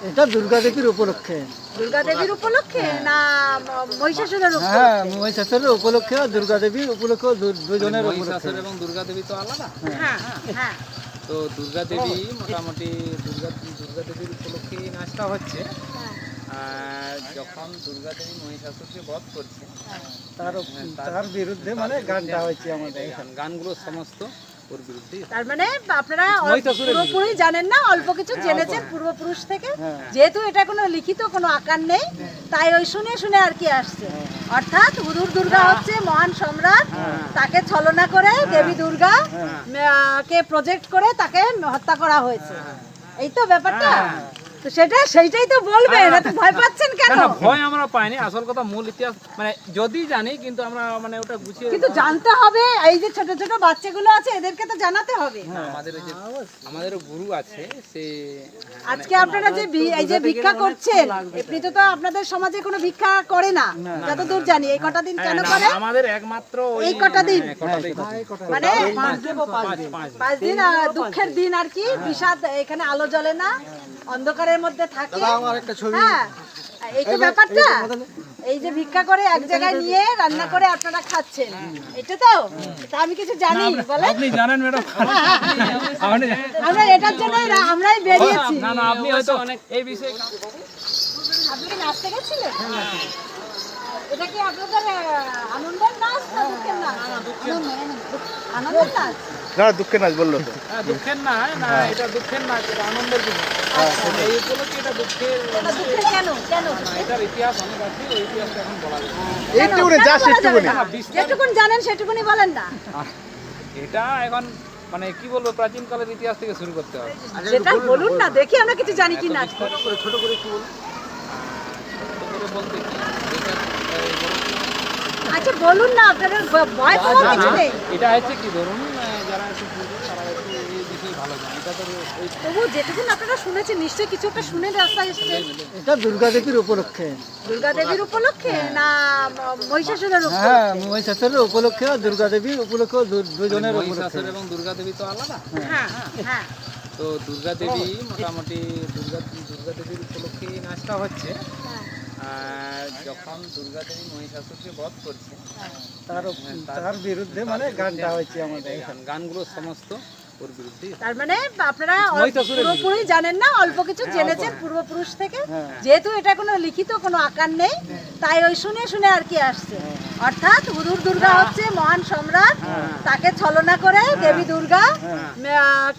এটা দুর্গা দেবীর উপলক্ষে। দুর্গা দেবীর উপলক্ষে না মহিষাসুরের উপলক্ষে? হ্যাঁ, মহিষাসুরের উপলক্ষে আর দুর্গা দেবীর উপলক্ষে দুজনের উপলক্ষে। মহিষাসুর এবং দুর্গা দেবী তো আলাদা। হ্যাঁ হ্যাঁ। তো দুর্গা দেবী মোটামুটি দুর্গা দেবীর উপলক্ষে এই নাচটা হচ্ছে। আর যখন দুর্গা দেবী মহিষাসুরকে বধ করছে তার বিরুদ্ধে মানে গানটা হয়েছে আমাদের এখানে। গানগুলো সমস্ত ওর বিরুদ্ধে। তার মানে আপনারা মহিষাসুরের পুরোপুরি জানেন না, অল্প কিছু জেনেছেন পূর্বপুরুষ থেকে। যেহেতু এটা কোনো লিখিত কোনো আকার নেই, তাই ওই শুনে শুনে আর কি আসছে। অর্থাৎ হুদুর দুর্গা হচ্ছে মহান সম্রাট, তাকে ছলনা করে দেবী দুর্গা কে প্রজেক্ট করে তাকে হত্যা করা হয়েছে। এই তো ব্যাপারটা। তো সেইটাই তো বলবেন, এত ভয় পাচ্ছেন কেন? না, ভয় আমরা পাইনি। আসল কথা মূল ইতিহাস মানে যদি জানি, কিন্তু আমরা মানে ওটা গুছিয়ে কিন্তু জানতে হবে। এই যে ছোট ছোট বাচ্চাগুলো আছে, এদেরকে তো জানাতে হবে। আমাদেরও গুরু আছে সে। আজকে আপনারা যে এই যে ভিক্ষা করছেন, এমনিতে তো আপনাদের সমাজে কোনো ভিক্ষা করে না যতদূর জানি। এই কটা দিন কেন করে? আমাদের একমাত্র এই কটা দিন মানে 5 দিন দুঃখের দিন আর কি। বিষাদ, এখানে আলো জ্বলে না, অন্ধকারের মধ্যে থাকে। হ্যাঁ, এই তো ব্যাপারটা। এই যে ভিক্ষা করে এক জায়গায় নিয়ে রান্না করে আপনারা খাচ্ছেন, এটা তো তা আমি কিছু জানি বলেন। আপনি জানেন ম্যাডাম, আমরা এটার জন্যই আমরাই বেরিয়েছি। না না, আপনি হয়তো অনেক এই বিষয়ে। আপনি কি নাচতে গেছিলেন? এটা কি আপনাদের আনন্দের নাচ না দুঃখের নাচ? আনন্দের নাচ। না, দুঃখের নাচ বললো তো। দুঃখের না, না এটা দুঃখের না, এটা আনন্দের জিনিস। এই উপলক্ষে এটা দুঃখের। এটা দুঃখের কেন? কেন? এটার ইতিহাস অনেক আছে, ওই ইতিহাসটা এখন বলা যাবে না। একটুকুনি, জাস্ট একটুকুনি। যেটুকুন জানেন সেটুকুনি বলেন না। এটা এখন মানে কি বলবো, প্রাচীন কালের ইতিহাস থেকে শুরু করতে হবে। সেটা বলুন না, দেখি আমরা কিছু জানি কি না। ছোট করে একটু বলুন। ছোট করে বলতে কি আচ্ছা বলুন না, আপনাদের ভয় পাওয়ার কিছু নেই। এটা হচ্ছে কি, ধরুন যারা একটু পূর্বে তারা একটু এই বিষয়ে ভালো জানে। এটা তো ওই তবু যেটুকুন আপনারা শুনেছেন, নিশ্চয়ই কিছু একটা শুনে রাস্তায় এসেছেন। এটা দুর্গা দেবীর উপলক্ষে। দুর্গা দেবীর উপলক্ষে না মহিষাসুরের উপলক্ষে? হ্যাঁ, মহিষাসুরের উপলক্ষে আর দুর্গা দেবীর উপলক্ষে দুজনের উপলক্ষে। মহিষাসুর এবং দুর্গা দেবী তো আলাদা। হ্যাঁ হ্যাঁ। তো দুর্গা দেবী মোটামুটি দুর্গা দেবীর উপলক্ষে এই নাচটা হচ্ছে। আর যখন দুর্গা দেবী মহিষাসুরকে বধ করছে তার বিরুদ্ধে মানে গানটা হয়েছে আমাদের এখানে। গানগুলো সমস্ত ওর বিরুদ্ধে। তার মানে আপনারা মহিষাসুরের পুরোপুরি জানেন না, অল্প কিছু জেনেছেন পূর্বপুরুষ থেকে। যেহেতু এটা কোনো লিখিত কোনো আকার নেই, তাই ওই শুনে শুনে আর কি আসছে। অর্থাৎ হুদুর দুর্গা হচ্ছে মহান সম্রাট, তাকে ছলনা করে দেবী দুর্গা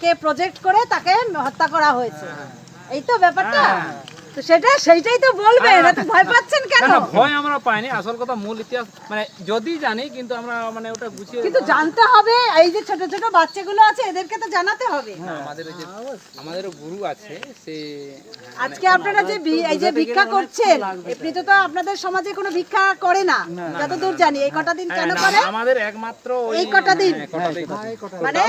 কে প্রজেক্ট করে তাকে হত্যা করা হয়েছে। এই তো ব্যাপারটা। তো সেইটাই তো বলবেন, এত ভয় পাচ্ছেন কেন? না, ভয় আমরা পাইনি। আসল কথা মূল ইতিহাস মানে যদি জানি, কিন্তু আমরা মানে ওটা গুছিয়ে কিন্তু জানতে হবে। এই যে ছোট ছোট বাচ্চাগুলো আছে, এদেরকে তো জানাতে হবে। আমাদেরও গুরু আছে সে। আজকে আপনারা যে এই যে ভিক্ষা করছেন, এমনিতে তো আপনাদের সমাজে কোনো ভিক্ষা করে না যতদূর জানি। এই কটা দিন কেন করে? আমাদের একমাত্র এই কটা দিন মানে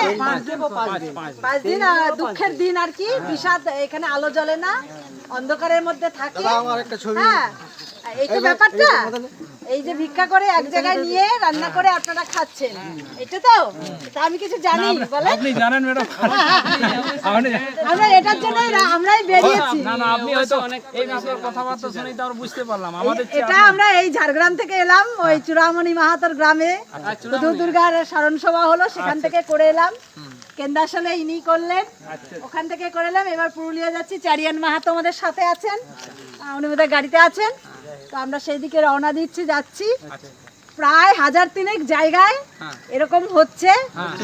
5 দিন দুঃখের দিন আর কি। বিষাদ, এখানে আলো জ্বলে না, অন্ধকারের মধ্যে থাকে। হ্যাঁ, এই তো ব্যাপারটা। এই যে ভিক্ষা করে এক জায়গায় নিয়ে রান্না করে আপনারা খাচ্ছেন, এটা তো তা আমি কিছু জানি বলেন। আপনি জানেন ম্যাডাম, আমরা এটার জন্যই আমরাই বেরিয়েছি। না না, আপনি হয়তো অনেক এই বিষয়ে কথাবার্তা শুনেই তো আমরা বুঝতে পারলাম। আমাদের এটা আমরা এই ঝাড়গ্রাম থেকে এলাম, ওই চূড়ামণি মাহাতোর গ্রামে হুদুর দুর্গার স্মরণ সভা হলো, সেখান থেকে করে এলাম। কেন্দ্রাশালে ইনি করলেন, ওখান থেকে করে এলাম। এবার পুরুলিয়া যাচ্ছি, চারিয়ান মাহাতো আমাদের সাথে আছেন, উনি বোধহয় গাড়িতে আছেন। তো আমরা সেই দিকে রওনা দিচ্ছি, যাচ্ছি। প্রায় 1000 জায়গায় এরকম হচ্ছে।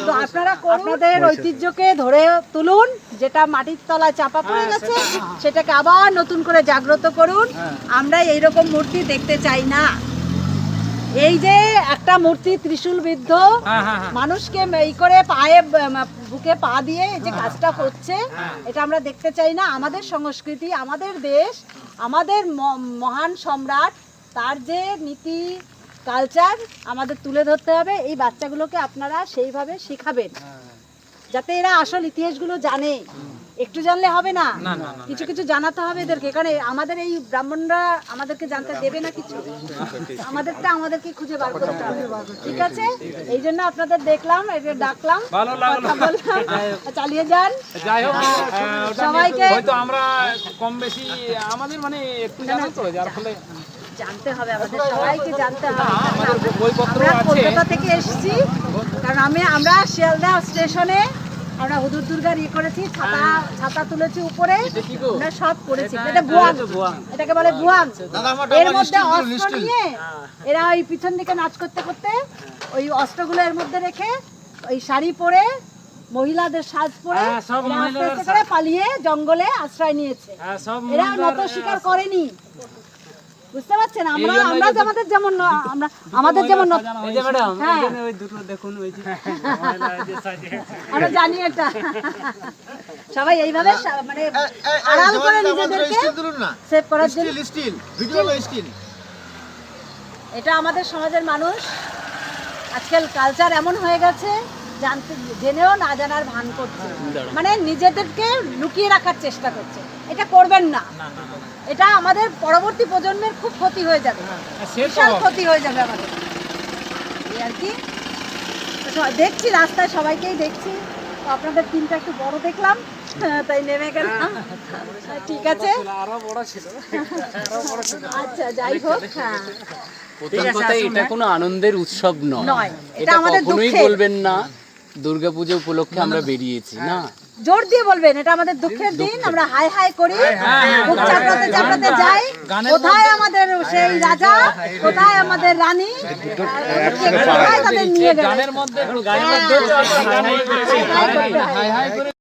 তো আপনারা আপনাদের ঐতিহ্যকে ধরে তুলুন, যেটা মাটির তলায় চাপা পড়ে গেছে সেটাকে আবার নতুন করে জাগ্রত করুন। আমরা এইরকম মূর্তি দেখতে চাই না। এই যে একটা মূর্তি ত্রিশূল বিদ্ধ মানুষকে এই করে পায়ে বুকে পা দিয়ে যে কাজটা হচ্ছে, এটা আমরা দেখতে চাই না। আমাদের সংস্কৃতি, আমাদের দেশ, আমাদের মহান সম্রাট, তার যে নীতি কালচার আমাদের তুলে ধরতে হবে। এই বাচ্চাগুলোকে আপনারা সেইভাবে শেখাবেন যাতে এরা আসল ইতিহাসগুলো জানে। একটু জানলে হবে না, না, না, না, কিছু কিছু জানাতে হবে এদেরকে, কারণ আমাদের এই ব্রাহ্মণরা আমাদেরকে জানতে দেবে না কিছু, আমাদেরটা আমাদেরকে খুঁজে বার করতে হবে, ঠিক আছে? এই জন্য আপনাদের দেখলাম, এটা ডাকলাম, ভালো লাগলো। কথা বললাম, চালিয়ে যান। যাই হোক সবাইকে হয়তো আমরা কম বেশি আমাদের মানে একটু জানো তো, যার ফলে জানতে হবে, আমাদের সবাইকে জানতে হবে। আমাদের বইপত্র আমরা আছে। কলকাতা থেকে এসেছি, কারণ আমরা শিয়ালদা স্টেশনে আমরা হুজুর দুর্গার করেছি, ছাতা তুলেছি উপরে, আমরা সব করেছি। এটা বুয়াং, এটাকে বলে বুয়াং। এর মধ্যে অস্ত্র নিয়ে এরা ওই পিছন দিকে নাচ করতে করতে ওই অস্ত্রগুলো এর মধ্যে রেখে ওই শাড়ি পরে মহিলাদের সাজ পরে এরা আস্তে আস্তে করে পালিয়ে জঙ্গলে আশ্রয় নিয়েছে। এরা নত স্বীকার করেনি, বুঝতে পারছেন? আমরা আমাদের যেমন আমাদের যেমন হ্যাঁ আমরা জানি এটা, সবাই এইভাবে মানে আড়াল করে নিজেদেরকে সেভ করার জন্য। এটা আমাদের সমাজের মানুষ, আজকাল কালচার এমন হয়ে গেছে, জানতে জেনেও না জানার ভান করছে, মানে নিজেদেরকে লুকিয়ে রাখার চেষ্টা করছে। এটা করবেন না, এটা আমাদের পরবর্তী প্রজন্মের খুব ক্ষতি হয়ে যাবে, বিশাল ক্ষতি হয়ে যাবে আমাদের। এই আর কি, দেখছি রাস্তায় সবাইকেই দেখছি, তো আপনাদের টিমটা একটু বড় দেখলাম, তাই নেমে গেলাম। ঠিক আছে, আচ্ছা যাই হোক, হ্যাঁ প্রথম কথা, এটা কোনো আনন্দের উৎসব নয়, নয়, এটা এটা আমাদের কখনোই দুঃখের। বলবেন না দুর্গাপূজা উপলক্ষে আমরা বেরিয়েছি, না, জোর দিয়ে বলবেন এটা আমাদের দুঃখের দিন, আমরা হাই হাই করি, বুক চাপড়াতে চাপড়াতে যাই, কোথায় আমাদের সেই রাজা, কোথায় আমাদের রানী, কোথায় তাদের নিয়ে গেল। গানের মধ্যে গানের মধ্যে হাই হাই করতে হয়। হাই হাই করে